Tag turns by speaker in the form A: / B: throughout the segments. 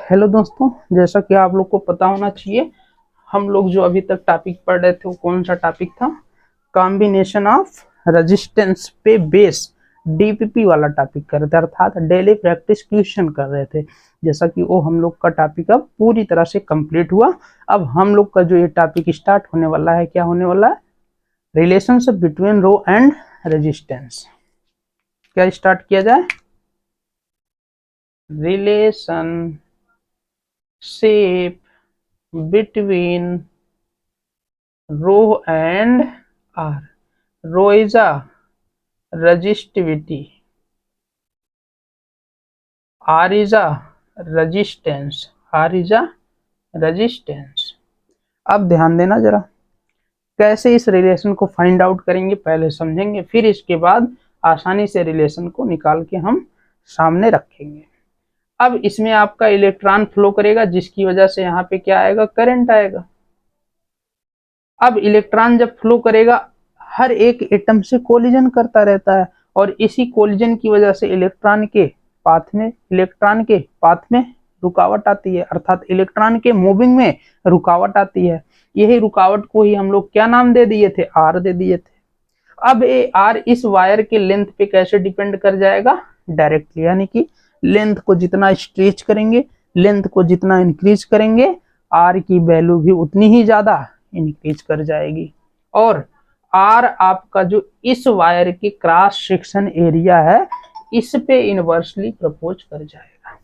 A: Hello दोस्तों, जैसा कि आप लोग को पता होना चाहिए, हम लोग जो अभी तक टॉपिक पढ़ रहे थे वो कौन सा टॉपिक था? कॉम्बिनेशन ऑफ रेजिस्टेंस पे बेस, डीपीपी वाला टॉपिक कर रहे थे, अर्थात डेली प्रैक्टिस क्वेश्चन कर रहे थे। जैसा कि वो हम लोग का टॉपिक अब पूरी तरह से कंप्लीट हुआ। अब हम लोग का जो ये टॉपिक स्टार्ट होने वाला है, क्या होने वाला है? Relationship between rho and resistance. क्या स्टार्ट किया जाए? Relationship between rho and r. Rho is a resistivity, r is a resistance, r is a resistance. अब ध्यान देना जरा, कैसे इस रिलेशन को फाइंड आउट करेंगे पहले समझेंगे, फिर इसके बाद आसानी से रिलेशन को निकाल के हम सामने रखेंगे। अब इसमें आपका इलेक्ट्रॉन फ्लो करेगा, जिसकी वजह से यहाँ पे क्या आएगा? करंट आएगा। अब इलेक्ट्रॉन जब फ्लो करेगा, हर एक एटम से कोलिजन करता रहता है, और इसी कोलिजन की वजह से इलेक्ट्रॉन के पाथ में रुकावट आती है, अर्थात इलेक्ट्रॉन के मूविंग में रुकावट आती है। यही रुकावट को ही हम लोग क्या नाम दे दिए थे? आर दे दिए थे। अब ये आर इस वायर के लेंथ पे कैसे डिपेंड कर जाएगा? डायरेक्टली, यानी कि लेंथ को जितना स्ट्रेच करेंगे, लेंथ को जितना इंक्रीज करेंगे, आर की वैल्यू भी उतनी ही ज्यादा इंक्रीज कर जाएगी। और आर आपका जो इस वायर के क्रॉस सेक्शन एरिया है, इस पे इनवर्सली प्रपोज कर जाएगा,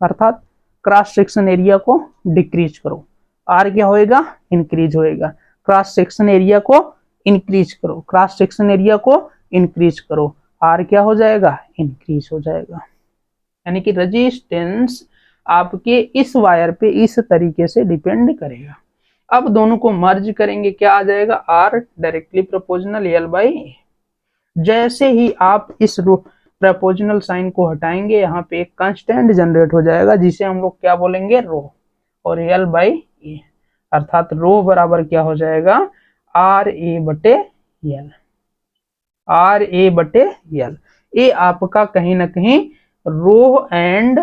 A: अर्थात क्रॉस सेक्शन एरिया को डिक्रीज करो, आर क्या होएगा? इंक्रीज होएगा। क्रॉस सेक्शन एरिया को इंक्रीज करो, क्रॉस सेक्शन एरिया को इंक्रीज करो, आर क्या हो जाएगा? इंक्रीज हो जाएगा। यानी कि रेजिस्टेंस आपके इस वायर पे इस तरीके से डिपेंड करेगा। अब दोनों को मर्ज करेंगे, क्या आ जाएगा? R directly proportional L by A. जैसे ही आप इस प्रोपोर्शनल साइन को हटाएंगे, यहाँ पे एक कांस्टेंट जनरेट हो जाएगा, जिसे हम लोग क्या बोलेंगे? रो, और एल बाई ए, अर्थात रो बराबर क्या हो जाएगा? आर ए बटे एल, आर ए बटे एल। ये आपका कहीं ना कहीं रो एंड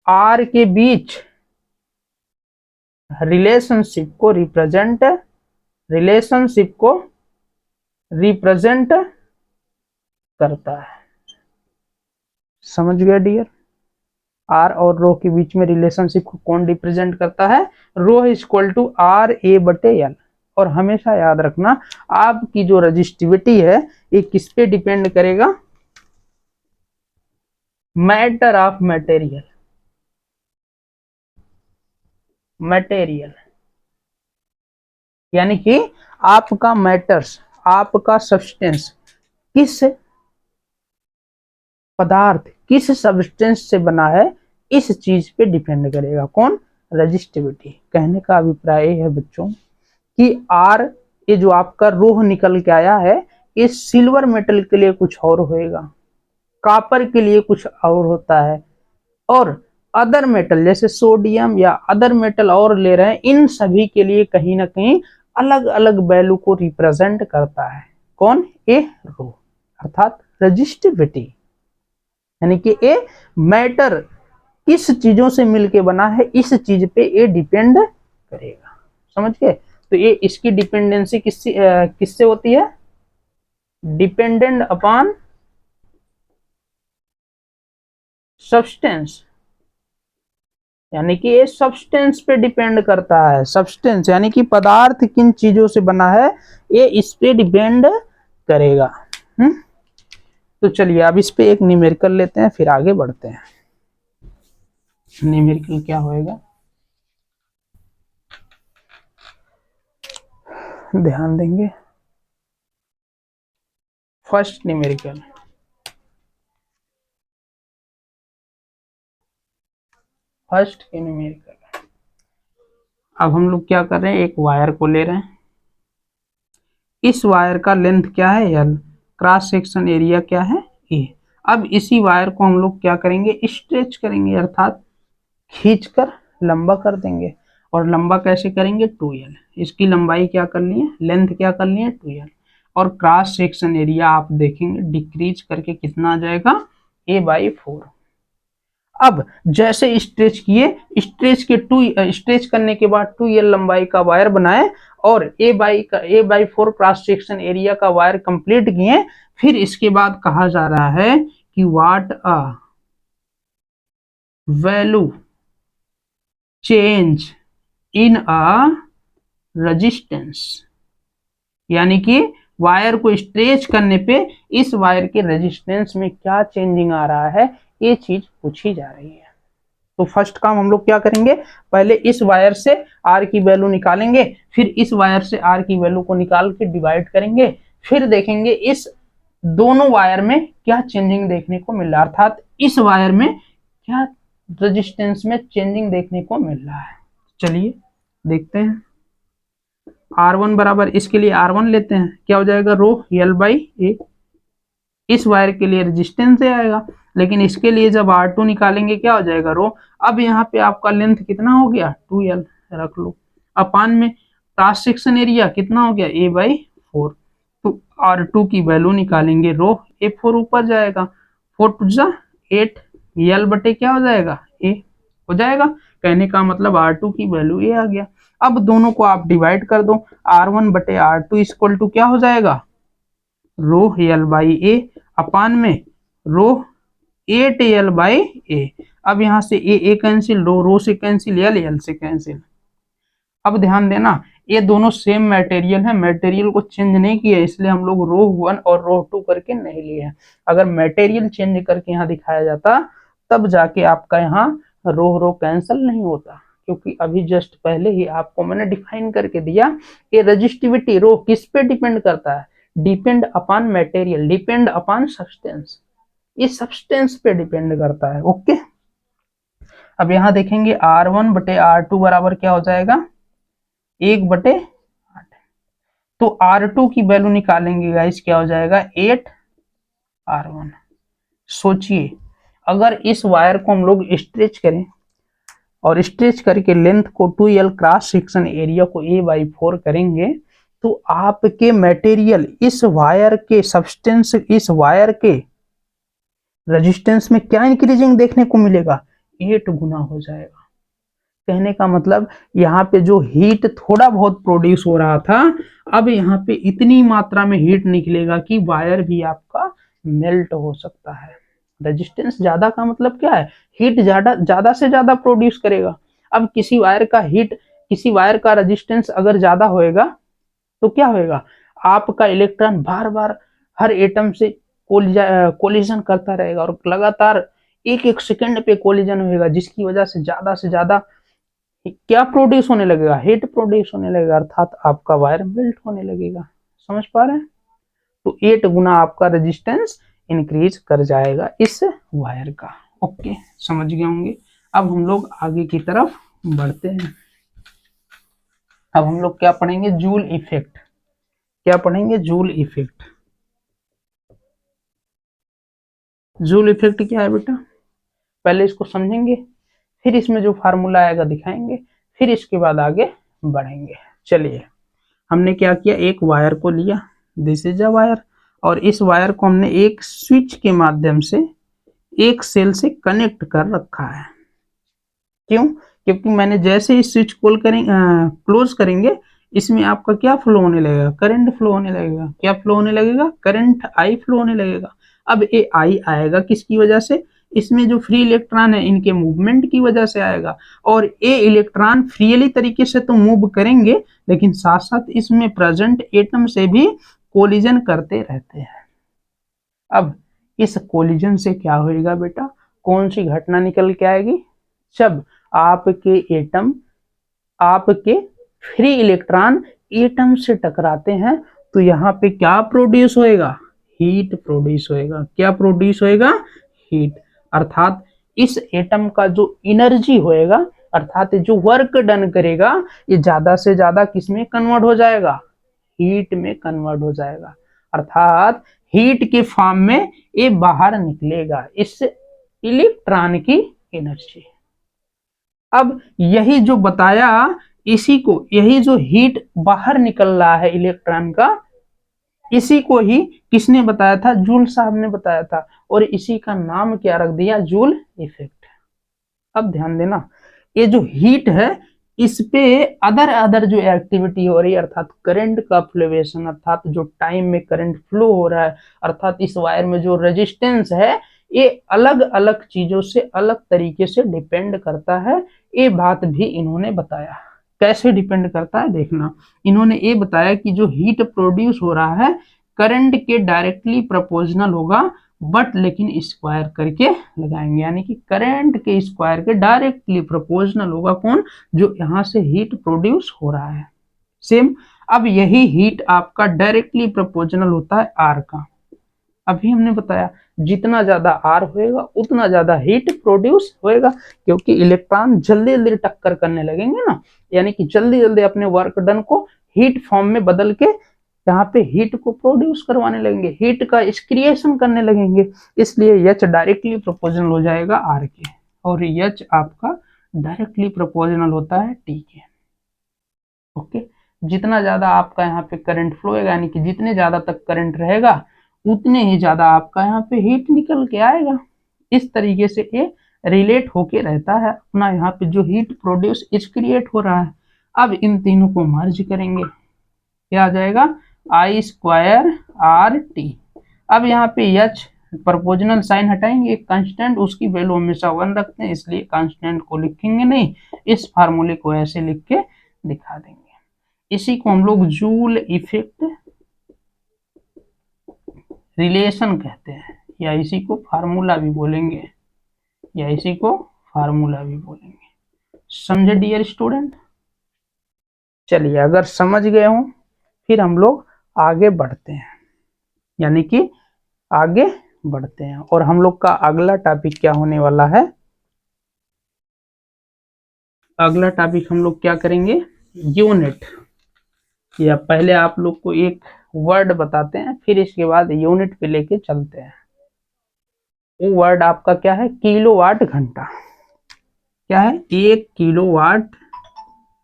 A: आर के बीच रिलेशनशिप को रिप्रेजेंट करता है। समझ गया डियर? आर और रो के बीच में रिलेशनशिप को कौन रिप्रेजेंट करता है? रो is equal to R A बटे एल। और हमेशा याद रखना, आपकी जो रजिस्टिविटी है ये किस पे डिपेंड करेगा? मैटर ऑफ मटेरियल, यानी कि आपका मैटर्स, आपका सब्सटेंस किस पदार्थ, किस सब्सटेंस से बना है, इस चीज पे डिपेंड करेगा। कौन? रजिस्टिविटी। कहने का अभिप्राय है बच्चों कि आर, ये जो आपका रोह निकल के आया है, ये सिल्वर मेटल के लिए कुछ और होएगा, कॉपर के लिए कुछ और होता है, और अदर मेटल जैसे सोडियम या अदर मेटल और ले रहे हैं, इन सभी के लिए कहीं ना कहीं अलग अलग वैल्यू को रिप्रेजेंट करता है। कौन? ए रो, अर्थात रजिस्टिविटी। यानी कि ए मैटर किस चीजों से मिलके बना है, इस चीज पे ये डिपेंड करेगा। समझ गए? तो ये इसकी डिपेंडेंसी किससे होती है? डिपेंडेंट अपॉन सब्सटेंस, यानी कि ये सब्सटेंस पे डिपेंड करता है। सब्सटेंस यानी कि पदार्थ किन चीजों से बना है, ये इस पे डिपेंड करेगा। तो चलिए अब इस पे एक न्यूमेरिकल लेते हैं, फिर आगे बढ़ते हैं। न्यूमेरिकल क्या होएगा? ध्यान देंगे। फर्स्ट न्यूमेरिकल, अब हम लोग क्या कर रहे हैं? एक वायर को ले रहे हैं, इस वायर का लेंथ क्या है? एल, क्रॉस सेक्शन एरिया क्या है? ए। अब इसी वायर को हम लोग क्या करेंगे? स्ट्रेच करेंगे, अर्थात खींचकर लंबा कर देंगे। और लंबा कैसे करेंगे? 2l। इसकी लंबाई क्या करनी है? लेंथ क्या करनी है? 2l। और क्रॉस सेक्शन एरिया आप देखेंगे डिक्रीज करके कितना आ जाएगा? a/4। अब जैसे स्ट्रेच किए, स्ट्रेच करने के बाद 2L लंबाई का वायर बनाए और A/4 क्रॉस सेक्शन एरिया का वायर कंप्लीट किए। फिर इसके बाद कहा जा रहा है कि what a value change in a resistance, यानी कि वायर को स्ट्रेच करने पे इस वायर के रेजिस्टेंस में क्या चेंजिंग आ रहा है, ये चीज पूछी जा रही है। तो फर्स्ट काम हम लोग क्या करेंगे, पहले इस वायर से आर की वैल्यू निकालेंगे, फिर इस वायर से आर की वैल्यू को निकाल के डिवाइड करेंगे, फिर देखेंगे इस दोनों वायर में क्या चेंजिंग देखने को मिल रहा है, अर्थात इस वायर में क्या रेजिस्टेंस में चेंजिंग देखने को मिल रहा है। चलिए देखते हैं। R1 बराबर, इसके लिए R1 लेते हैं, क्या हो जाएगा रो L/A। इस वायर के लिए रेजिस्टेंस से आएगा, लेकिन इसके लिए जब R2 निकालेंगे क्या हो जाएगा रो। अब यहाँ पे आपका लेंथ कितना हो गया 2L रख लो, अपान में क्रॉस सेक्शन एरिया कितना हो गया A/4। तो R2 की वैल्यू निकालेंगे रो A4 ऊपर जाएगा, 4 टू 8, L बटे क्या हो जाएगा A हो जाएगा। कहने का मतलब R2 की वैल्यू A आ गया। अब दोनों को आप डिवाइड कर दो, R1 बटे R2 इक्वल टू क्या हो जाएगा रो L/A अपान में रो 8L/A। अब यहां से ए कैंसिल, रो से कैंसिल, L से कैंसिल। अब ध्यान देना ये दोनों सेम मटेरियल है, मटेरियल को चेंज नहीं किया, इसलिए हम लोग रो 1 और रो 2 करके नहीं लिए हैं। अगर मटेरियल चेंज करके यहाँ दिखाया जाता तब जाके आपका यहाँ रो कैंसिल नहीं होता, क्योंकि अभी जस्ट पहले ही आपको मैंने डिफाइन करके दिया कि रेजिस्टिविटी रो किस पे डिपेंड करता है, depend upon material, depend upon substance, इस सब्सटेंस पे डिपेंड करता है। ओके, अब यहां देखेंगे R1 बटे R2 बराबर क्या हो जाएगा 1/8। तो R2 की वैल्यू निकालेंगे गाइस, क्या हो जाएगा 8R1। सोचिए अगर इस वायर को हम लोग स्ट्रेच करें और स्ट्रेच करके लेंथ को 2L क्रॉस सेक्शन एरिया को A/4 करेंगे, तो आपके मटेरियल इस वायर के सब्सटेंस, इस वायर के रेजिस्टेंस में क्या इंक्रीजिंग देखने को मिलेगा 8 गुना हो जाएगा। कहने का मतलब यहाँ पे जो हीट थोड़ा बहुत प्रोड्यूस हो रहा था, अब यहाँ पे इतनी मात्रा में हीट निकलेगा कि वायर भी आपका मेल्ट हो सकता है। रेजिस्टेंस ज्यादा का मतलब क्या है, हीट ज्यादा से ज्यादा प्रोड्यूस करेगा। अब किसी वायर का रेजिस्टेंस अगर ज्यादा होएगा तो क्या होएगा, आपका इलेक्ट्रॉन बार बार हर एटम से कोलिजन करता रहेगा और लगातार एक एक सेकंड पे कोलिजन होएगा, जिसकी वजह से ज्यादा क्या प्रोड्यूस होने लगेगा, हीट प्रोड्यूस होने लगेगा, अर्थात आपका वायर मेल्ट होने लगेगा। समझ पा रहे हैं? तो 8 गुना आपका रेजिस्टेंस इंक्रीज कर जाएगा इस वायर का। ओके, समझ गए होंगे। अब हम लोग आगे की तरफ बढ़ते हैं। अब हम लोग क्या पढ़ेंगे, जूल इफेक्ट। क्या पढ़ेंगे, जूल इफेक्ट। जूल इफेक्ट क्या है बेटा, पहले इसको समझेंगे, फिर इसमें जो फार्मूला आएगा दिखाएंगे, फिर इसके बाद आगे बढ़ेंगे। चलिए, हमने क्या किया, एक वायर को लिया, दिस इज अ वायर, और इस वायर को हमने एक स्विच के माध्यम से एक सेल से कनेक्ट कर रखा है। क्यों? क्योंकि मैंने जैसे ही स्विच क्लोज करेंगे, इसमें आपका क्या फ्लो होने लगेगा, करंट फ्लो होने लगेगा। क्या फ्लो होने लगेगा, करंट आई फ्लो होने लगेगा। अब ये आई आएगा किसकी वजह से, इसमें जो फ्री इलेक्ट्रॉन है इनके मूवमेंट की वजह से आएगा, और ये इलेक्ट्रॉन फ्रीली तरीके से तो मूव करेंगे, लेकिन साथ साथ इसमें प्रेजेंट एटम से भी कोलिजन करते रहते हैं। अब इस कोलिजन से क्या होएगा बेटा, कौन सी घटना निकल के आएगी, जब आपके एटम, आपके फ्री इलेक्ट्रॉन एटम से टकराते हैं, तो यहाँ पे क्या प्रोड्यूस होएगा, हीट प्रोड्यूस होएगा। क्या प्रोड्यूस होएगा, हीट। अर्थात इस एटम का जो एनर्जी होएगा, अर्थात जो वर्क डन करेगा, ये ज्यादा से ज्यादा किस में कन्वर्ट हो जाएगा, हीट में कन्वर्ट हो जाएगा। अर्थात हीट के फॉर्म में ये बाहर निकलेगा, इस इलेक्ट्रॉन की एनर्जी। अब यही जो बताया, इसी को, यही जो हीट बाहर निकल रहा है इलेक्ट्रॉन का, इसी को ही किसने बताया था, जूल साहब ने बताया था, और इसी का नाम क्या रख दिया, जूल इफेक्ट। अब ध्यान देना, ये जो हीट है इस पे अदर जो एक्टिविटी हो रही है, अर्थात करंट का फ्लोएशन, अर्थात जो टाइम में करंट फ्लो हो रहा है, अर्थात इस वायर में जो रेजिस्टेंस है, ये अलग अलग चीजों से अलग तरीके से डिपेंड करता है। ये बात भी इन्होंने बताया। कैसे डिपेंड करता है देखना, इन्होंने ये बताया कि जो हीट प्रोड्यूस हो रहा है करंट के डायरेक्टली प्रोपोर्शनल होगा, बट लेकिन स्क्वायर करके लगाएंगे, यानी कि करंट के स्क्वायर के डायरेक्टली प्रोपोर्शनल होगा कौन, जो यहाँ से हीट प्रोड्यूस हो रहा है। सेम अब यही हीट आपका डायरेक्टली प्रोपोर्शनल होता है आर का। अभी हमने बताया जितना ज्यादा आर होएगा उतना ज्यादा हीट प्रोड्यूस होएगा, क्योंकि इलेक्ट्रॉन जल्दी जल्दी टक्कर करने लगेंगे ना, यानी कि जल्दी जल्दी अपने वर्क डन को हीट फॉर्म में बदल के यहाँ पे हीट को प्रोड्यूस करवाने लगेंगे, हीट का क्रिएशन करने लगेंगे, इसलिए एच डायरेक्टली प्रोपोर्शनल हो जाएगा आर के, और एच आपका डायरेक्टली प्रोपोर्शनल होता है टी के। ओके, जितना ज्यादा आपका यहाँ पे करंट फ्लो होगा, यानी कि जितने ज्यादा तक करंट रहेगा उतने ही ज्यादा आपका यहाँ पे हीट निकल के आएगा। इस तरीके से ये रिलेट होके रहता है अपना, यहाँ पे जो हीट प्रोड्यूस क्रिएट हो रहा है। अब इन तीनों को मर्ज करेंगे, क्या आ जाएगा, आई स्क्वायर आर टी। अब यहाँ पे एच प्रोपोर्शनल साइन हटाएंगे, कांस्टेंट उसकी वैल्यू हमेशा 1 रखते हैं, इसलिए कांस्टेंट को लिखेंगे नहीं, इस फार्मूले को ऐसे लिख के दिखा देंगे। इसी को हम लोग जूल इफेक्ट रिलेशन कहते हैं, या इसी को फार्मूला भी बोलेंगे, या इसी को फार्मूला भी बोलेंगे। समझे डियर स्टूडेंट? चलिए, अगर समझ गए हो फिर हम लोग आगे बढ़ते हैं, यानी कि आगे बढ़ते हैं, और हम लोग का अगला टॉपिक क्या होने वाला है, अगला टॉपिक हम लोग क्या करेंगे, यूनिट। या पहले आप लोग को एक वर्ड बताते हैं, फिर इसके बाद यूनिट पे लेके चलते हैं। वो वर्ड आपका क्या है, किलोवाट घंटा। क्या है, 1 किलोवाट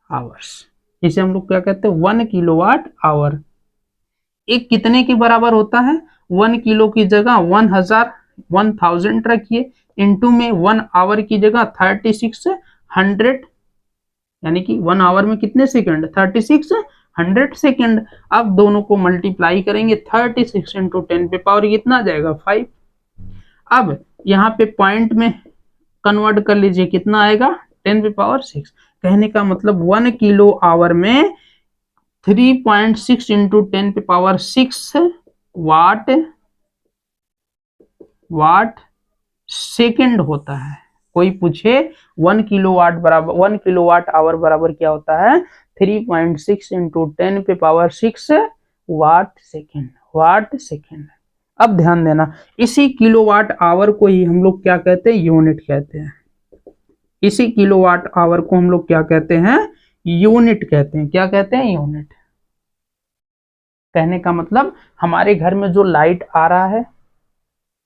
A: आवर्स, इसे हम लोग क्या कहते हैं, 1 किलोवाट आवर। एक कितने के बराबर होता है, 1 किलो की जगह 1000 रखिए, इंटू में 1 आवर की जगह 3600, यानी कि 1 आवर में कितने सेकंड, 3600 सेकंड। अब दोनों को मल्टीप्लाई करेंगे, 36 इंटू 10 पे पावर कितना जाएगा, 5। अब यहाँ पे पॉइंट में कन्वर्ट कर लीजिए, कितना आएगा, 10 पे पावर 6। कहने का मतलब 1 किलो आवर में 3.6 इंटू 10 पे पावर 6 वाट सेकंड होता है। कोई पूछे 1 किलोवाट बराबर 1 किलोवाट आवर बराबर क्या होता है, 3.6 इंटू 10 पे पावर 6 वाट सेकंड। अब ध्यान देना, इसी किलोवाट आवर को ही हम लोग क्या कहते हैं, यूनिट कहते हैं। इसी किलोवाट आवर को हम लोग क्या कहते हैं, यूनिट कहते हैं। क्या कहते हैं, यूनिट। कहने का मतलब हमारे घर में जो लाइट आ रहा है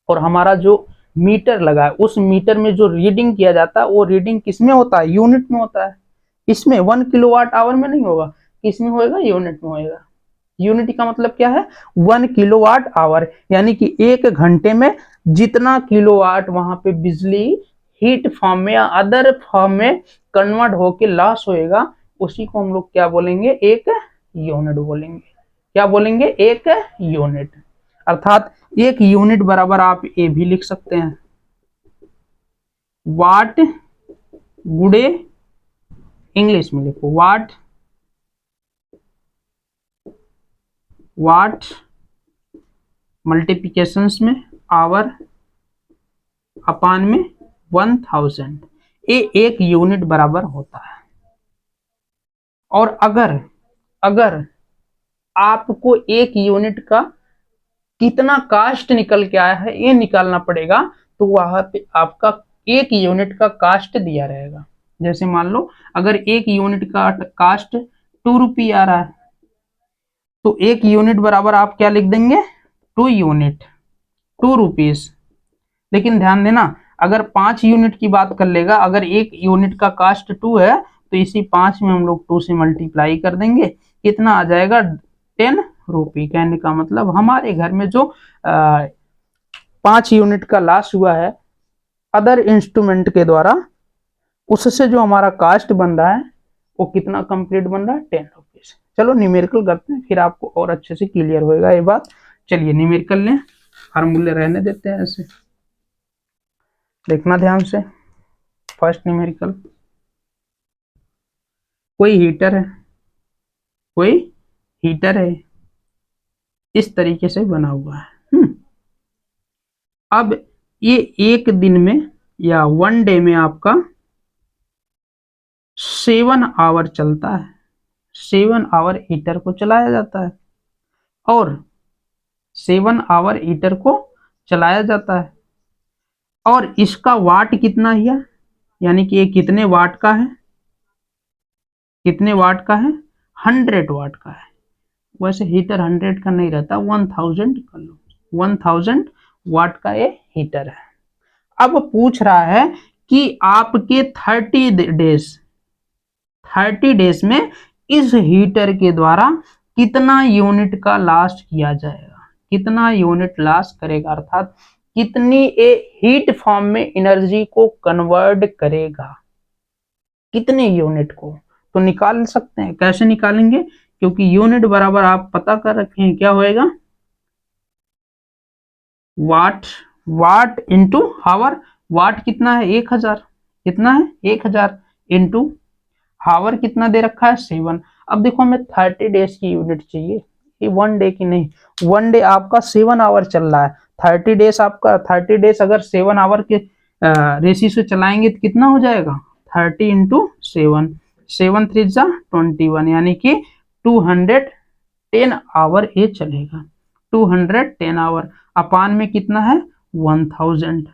A: और हमारा जो मीटर लगा है, उस मीटर में जो रीडिंग किया जाता है वो रीडिंग किस में होता है, यूनिट में होता है। इसमें 1 किलोवाट आवर में नहीं होगा, किसमें होएगा, यूनिट में होएगा। यूनिट का मतलब क्या है, 1 किलोवाट आवर, यानी कि 1 घंटे में जितना किलोवाट वहां पे बिजली हीट फॉर्म में या अदर फॉर्म में कन्वर्ट होके लॉस होएगा, उसी को हम लोग क्या बोलेंगे, एक यूनिट बोलेंगे। क्या बोलेंगे, एक यूनिट। अर्थात 1 यूनिट बराबर आप ये भी लिख सकते हैं, वाट गुड़े, इंग्लिश में लिखो वाट मल्टीप्लिकेशंस में आवर अपान में 1000, ये 1 यूनिट बराबर होता है। और अगर आपको 1 यूनिट का कितना कास्ट निकल के आया है ये निकालना पड़ेगा, तो वहां पे आपका 1 यूनिट का कास्ट दिया रहेगा। जैसे मान लो अगर 1 यूनिट का कास्ट 2 रुपी आ रहा है, तो 1 यूनिट बराबर आप क्या लिख देंगे, 2 यूनिट, 2 रुपीज। लेकिन ध्यान देना, अगर 5 यूनिट की बात कर लेगा, अगर 1 यूनिट का कास्ट 2 है तो इसी 5 में हम लोग 2 से मल्टीप्लाई कर देंगे, कितना आ जाएगा, 10 रुपी। कहने का मतलब हमारे घर में जो 5 यूनिट का लॉस हुआ है अदर इंस्ट्रूमेंट के द्वारा, उससे जो हमारा कास्ट बन रहा है वो कितना कंप्लीट बन रहा है, 10 रुपीज। चलो न्यूमेरिकल करते हैं, फिर आपको और अच्छे से क्लियर होएगा ये बात। चलिए न्यूमेरिकल लें, फार्मूले रहने देते हैं ऐसे, देखना ध्यान से। फर्स्ट न्यूमेरिकल, कोई हीटर है, कोई हीटर है, इस तरीके से बना हुआ है। अब ये एक दिन में या 1 डे में आपका 7 आवर चलता है, 7 आवर हीटर को चलाया जाता है, और 7 आवर हीटर को चलाया जाता है, और इसका वाट कितना है, यानी कि ये कितने वाट का है, कितने वाट का है, 100 वाट का है। वैसे हीटर 100 का नहीं रहता, 1000 कर लो, 1000 वाट का ये हीटर है। अब पूछ रहा है कि आपके 30 डेज में इस हीटर के द्वारा कितना यूनिट का लॉस किया जाएगा, कितना यूनिट लॉस करेगा, अर्थात कितनी ए हीट फॉर्म में एनर्जी को कन्वर्ट करेगा, कितने यूनिट को। तो निकाल सकते हैं, कैसे निकालेंगे, क्योंकि यूनिट बराबर आप पता कर रखे हैं, क्या होएगा, वाट, वाट इंटू हावर। वाट कितना है, 1000, कितना है 1000, इंटू हावर कितना दे रखा है, 7। अब देखो हमें 30 डेज की यूनिट चाहिए, ये 1 डे की नहीं, 1 डे आपका 7 आवर चल रहा है, 30 डेज आपका, 30 डेज अगर 7 आवर के रेसी से चलाएंगे तो कितना हो जाएगा, 30 इंटू 7, 7 3 जा 21, यानी कि 210 आवर ये चलेगा, 210 आवर। अपान में कितना है, 1000,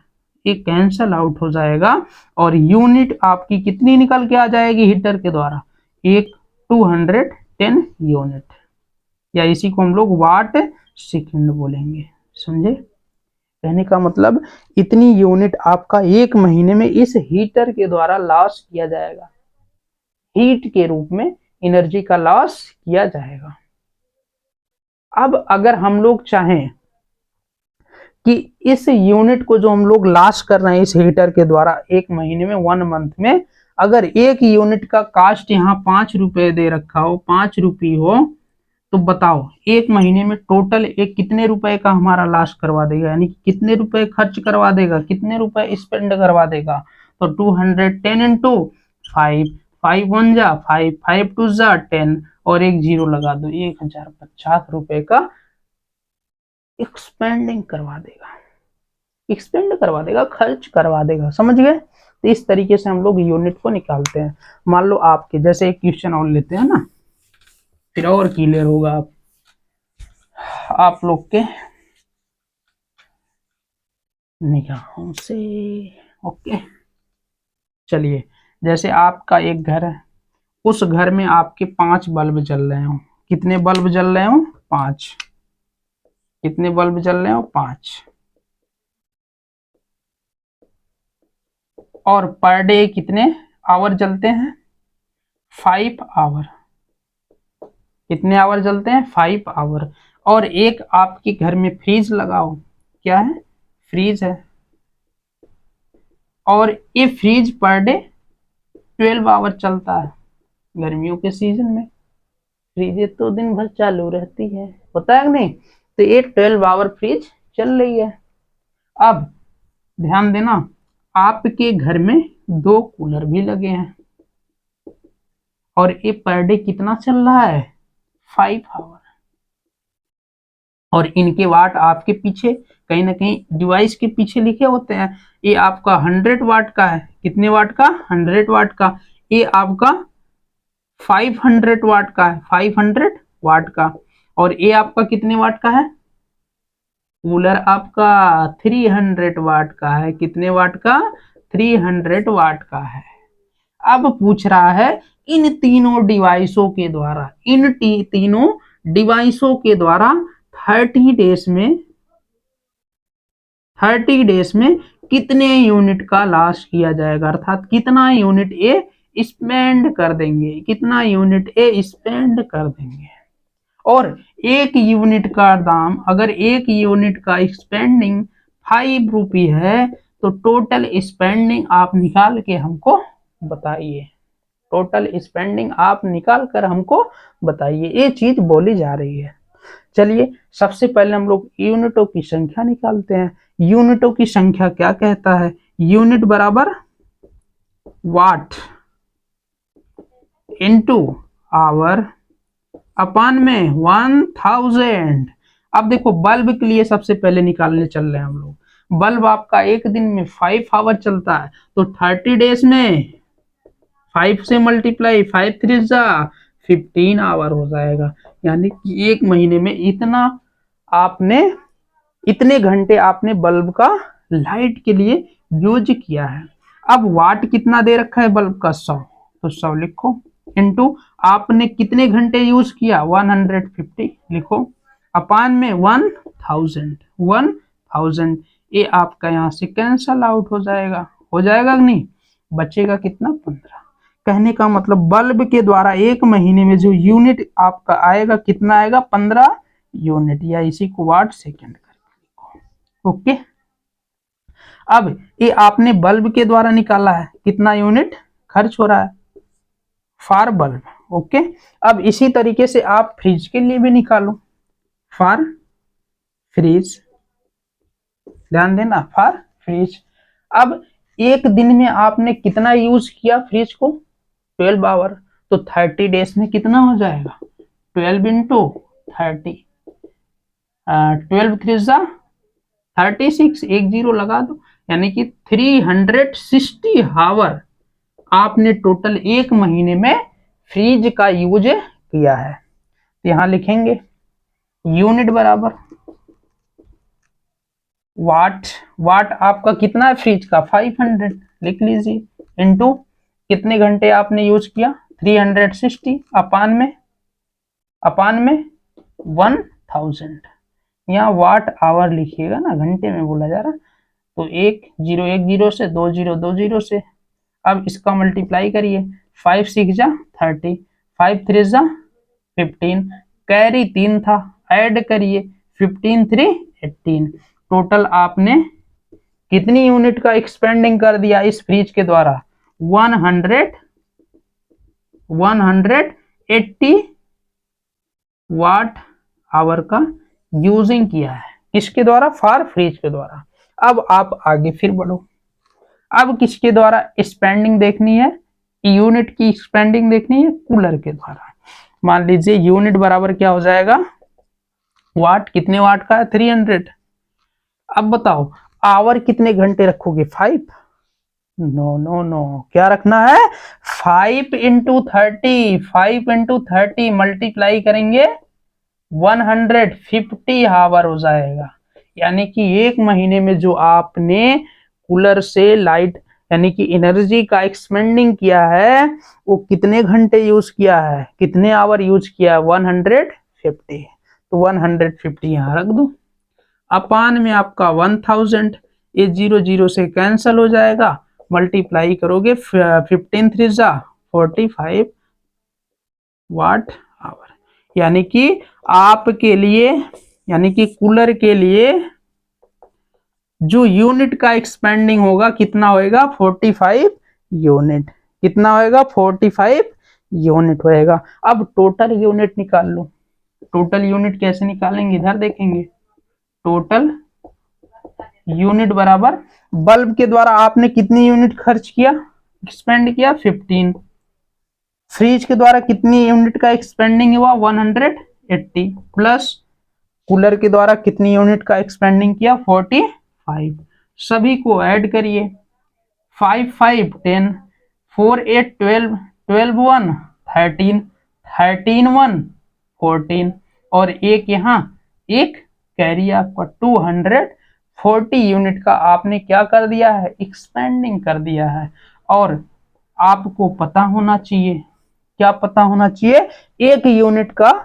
A: ये कैंसल आउट हो जाएगा, और यूनिट आपकी कितनी निकल के आ जाएगी हीटर के द्वारा, एक 210 यूनिट, या इसी को हम लोग वाट सेकंड बोलेंगे, समझे। कहने का मतलब इतनी यूनिट आपका एक महीने में इस हीटर के द्वारा लॉस किया जाएगा, हीट के रूप में एनर्जी का लॉस किया जाएगा। अब अगर हम लोग चाहें कि इस यूनिट को जो हम लोग लॉस कर रहे हैं इस हीटर के द्वारा एक महीने में, 1 मंथ में, अगर एक यूनिट का कास्ट यहाँ 5 रुपए दे रखा हो, 5 रुपये हो, तो बताओ एक महीने में टोटल एक कितने रुपए का हमारा लॉस करवा देगा, यानी कि कितने रुपए खर्च करवा देगा, कितने रुपए स्पेंड करवा देगा। तो 210 इंटू 5, 5 1 जा 5, 5 2 जा 10, और एक जीरो लगा दो, 1050 रुपए का एक्सपेंडिंग करवा देगा, एक्सपेंड करवा देगा, खर्च करवा देगा, समझ गए। तो इस तरीके से हम लोग यूनिट को निकालते हैं। मान लो आपके जैसे एक क्वेश्चन और लेते हैं ना, फिर और क्लियर होगा आप लोग के निगाहों से। ओके, चलिए, जैसे आपका एक घर है, उस घर में आपके 5 बल्ब जल रहे हो, कितने बल्ब जल रहे हो, 5, कितने बल्ब जल रहे हो, 5, और पर डे कितने आवर जलते हैं, 5 आवर, कितने आवर जलते हैं, 5 आवर। और एक आपके घर में फ्रीज लगाओ, क्या है, फ्रीज है, और ये फ्रीज पर डे 12 आवर चलता है। गर्मियों के सीजन में फ्रीज तो दिन भर चालू रहती है, होता है नहीं, तो ये 12 आवर फ्रीज चल रही है। अब ध्यान देना, आपके घर में 2 कूलर भी लगे हैं, और ये पर डे कितना चल रहा है, 5 आवर, और इनके वाट आपके पीछे कहीं ना कहीं डिवाइस के पीछे लिखे होते हैं। ये आपका 100 वाट का है, कितने वाट का, 100 वाट का। ये आपका 500 वाट का है, 500 वाट का। और ये आपका कितने वाट का है, कूलर आपका 300 वाट का है, कितने वाट का, 300 वाट का है। अब पूछ रहा है इन तीनों डिवाइसों के द्वारा, इन तीनों डिवाइसों के द्वारा 30 डेज में कितने यूनिट का लॉस किया जाएगा, अर्थात कितना यूनिट ए स्पेंड कर देंगे, कितना यूनिट ए स्पेंड कर देंगे। और एक यूनिट का दाम, अगर एक यूनिट का स्पेंडिंग 5 रुपये है, तो टोटल स्पेंडिंग आप निकाल के हमको बताइए, टोटल स्पेंडिंग आप निकाल कर हमको बताइए, ये चीज बोली जा रही है। चलिए सबसे पहले हम लोग यूनिटों की संख्या निकालते हैं। यूनिटों की संख्या क्या कहता है, यूनिट बराबर वाट इनटू आवर अपान में 1000। अब देखो बल्ब के लिए सबसे पहले निकालने चल रहे हैं हम लोग। बल्ब आपका एक दिन में 5 आवर चलता है, तो 30 डेज में 5 से मल्टीप्लाई 5 3 जा 15 आवर हो जाएगा। यानी कि एक महीने में आपने इतने घंटे आपने बल्ब का लाइट के लिए यूज किया है। अब वाट कितना दे रखा है बल्ब का, 100, तो 100 लिखो, इनटू आपने कितने घंटे यूज किया 150 लिखो, अपान में 1000। ये आपका यहाँ से कैंसल आउट हो जाएगा कि नहीं, बचेगा कितना 15। कहने का मतलब बल्ब के द्वारा एक महीने में जो यूनिट आपका आएगा कितना आएगा 15 यूनिट, या इसी को वाट सेकेंड करके लिखो। ओके, अब ये आपने बल्ब के द्वारा निकाला है, कितना यूनिट खर्च हो रहा है फॉर बल्ब। ओके, अब इसी तरीके से आप फ्रिज के लिए भी निकालो, फॉर फ्रिज, ध्यान देना फॉर फ्रिज। अब एक दिन में आपने कितना यूज किया फ्रिज को, 12 आवर, तो 30 डेज में कितना हो जाएगा 12 इंटू 30, 12 3 जा 36, एक जीरो लगा दो, यानी कि 360 आवर आपने टोटल एक महीने में फ्रिज का यूज किया है। तो यहां लिखेंगे यूनिट बराबर वाट आपका कितना है फ्रिज का 500 लिख लीजिए, इनटू कितने घंटे आपने यूज किया 360, अपान में 1000। यहाँ वाट आवर लिखिएगा ना, घंटे में बोला जा रहा, तो 1 0 से 2 0 2 0 से। अब इसका मल्टीप्लाई करिए, 5 6 जा 30, 5 3 जा 15, कैरी 3 था, ऐड करिए 15 3 18। टोटल आपने कितनी यूनिट का एक्सपेंडिंग कर दिया इस फ्रिज के द्वारा 180 वाट आवर का यूजिंग किया है, किसके द्वारा फॉर फ्रिज के द्वारा। अब आप आगे फिर बढ़ो, अब किसके द्वारा स्पेंडिंग देखनी है, यूनिट की स्पेंडिंग देखनी है कूलर के द्वारा। मान लीजिए यूनिट बराबर क्या हो जाएगा, वाट कितने वाट का है 300। अब बताओ आवर कितने घंटे रखोगे 5, नो नो नो, क्या रखना है 5 इंटू 30, 5 इंटू 30 मल्टीप्लाई करेंगे 150 आवर हो जाएगा। यानी कि एक महीने में जो आपने कूलर से लाइट यानी कि एनर्जी का एक्सपेंडिंग किया है वो कितने घंटे यूज किया है, कितने आवर यूज किया है 150। तो 150 यहाँ रख दो, अपान में आपका 1000, ये 0 0 से कैंसल हो जाएगा, मल्टीप्लाई करोगे 15 3 जा 45 वाट आवर। यानी कि आपके लिए यानी कि कूलर के लिए जो यूनिट का एक्सपेंडिंग होगा कितना होएगा 45 यूनिट, कितना होएगा 45 यूनिट होएगा। अब टोटल यूनिट निकाल लो, टोटल यूनिट कैसे निकालेंगे इधर देखेंगे, टोटल यूनिट बराबर बल्ब के द्वारा आपने कितनी यूनिट खर्च किया एक्सपेंड किया 15, फ्रिज के द्वारा कितनी यूनिट का एक्सपेंडिंग हुआ 180, प्लस कूलर के द्वारा कितनी यूनिट का एक्सपेंडिंग किया 45। सभी को ऐड करिए, 5 5 10, 4 8 12, 12 1 13, 13 1 14, और एक यहाँ एक कैरी आपका 240 यूनिट का आपने क्या कर दिया है एक्सपेंडिंग कर दिया है। और आपको पता होना चाहिए, क्या पता होना चाहिए, एक यूनिट का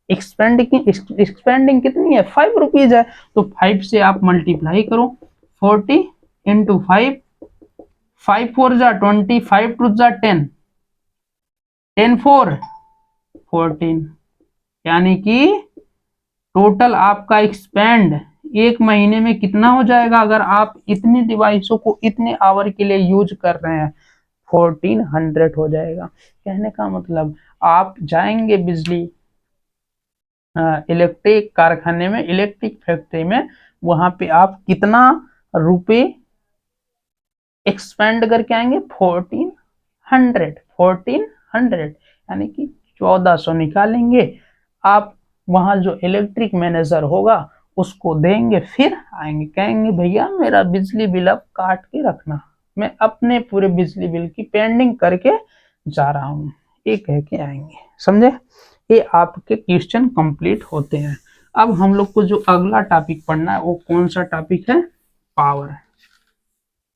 A: एक्सपेंडिंग कितनी है 5 रुपीज है, तो 5 से आप मल्टीप्लाई करो 40 इंटू 5, 5 4 जा 20, 5 2 जा 10, 10 4 14, यानी कि टोटल आपका एक्सपेंड एक महीने में कितना हो जाएगा अगर आप इतनी डिवाइसों को इतने आवर के लिए यूज कर रहे हैं 1400 हो जाएगा। कहने का मतलब आप जाएंगे बिजली इलेक्ट्रिक कारखाने में, इलेक्ट्रिक फैक्ट्री में, वहां पे आप कितना रुपए एक्सपेंड करके आएंगे? 1400 यानी कि 1400 निकालेंगे। आप वहां जो इलेक्ट्रिक मैनेजर होगा उसको देंगे, फिर आएंगे, कहेंगे भैया मेरा बिजली बिल अब काट के रखना, मैं अपने पूरे बिजली बिल की पेंडिंग करके जा रहा हूँ, ये कह के आएंगे। समझे? ये आपके क्वेश्चन कंप्लीट होते हैं। अब हम लोग को जो अगला टॉपिक पढ़ना है वो कौन सा टॉपिक है? पावर।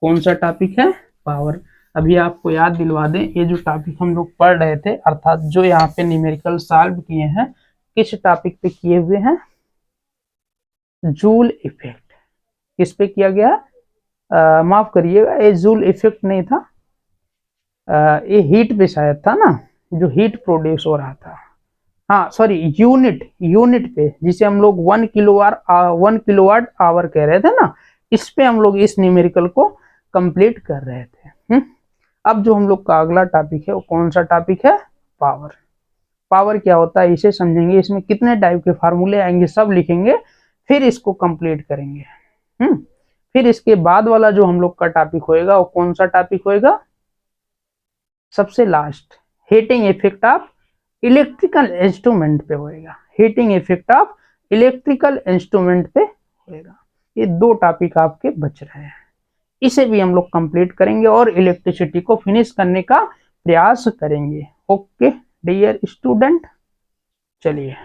A: कौन सा टॉपिक है? पावर। अभी आपको याद दिलवा दें, ये जो टॉपिक हम लोग पढ़ रहे थे, अर्थात जो यहाँ पे न्यूमेरिकल सॉल्व किए हैं, किस टॉपिक पे किए हुए हैं? Joule effect. किस पे किया गया? माफ करिएगा, ये जूल इफेक्ट नहीं था, ये हीट पे शायद था ना, जो हीट प्रोड्यूस हो रहा था। हाँ सॉरी, यूनिट पे, जिसे हम लोग 1 किलोवाट कह रहे थे ना, इस पे हम लोग इस न्यूमेरिकल को कंप्लीट कर रहे थे। अब जो हम लोग का अगला टॉपिक है वो कौन सा टॉपिक है? पावर। पावर क्या होता है इसे समझेंगे, इसमें कितने टाइप के फार्मूले आएंगे सब लिखेंगे, फिर इसको कंप्लीट करेंगे। फिर इसके बाद वाला जो हम लोग का टॉपिक होएगा वो कौन सा टॉपिक होएगा? सबसे last, heating effect of electrical instrument पे होएगा। Heating effect of electrical instrument पे होएगा। ये दो टॉपिक आपके बच रहे हैं, इसे भी हम लोग कंप्लीट करेंगे और इलेक्ट्रिसिटी को फिनिश करने का प्रयास करेंगे। ओके डियर स्टूडेंट, चलिए।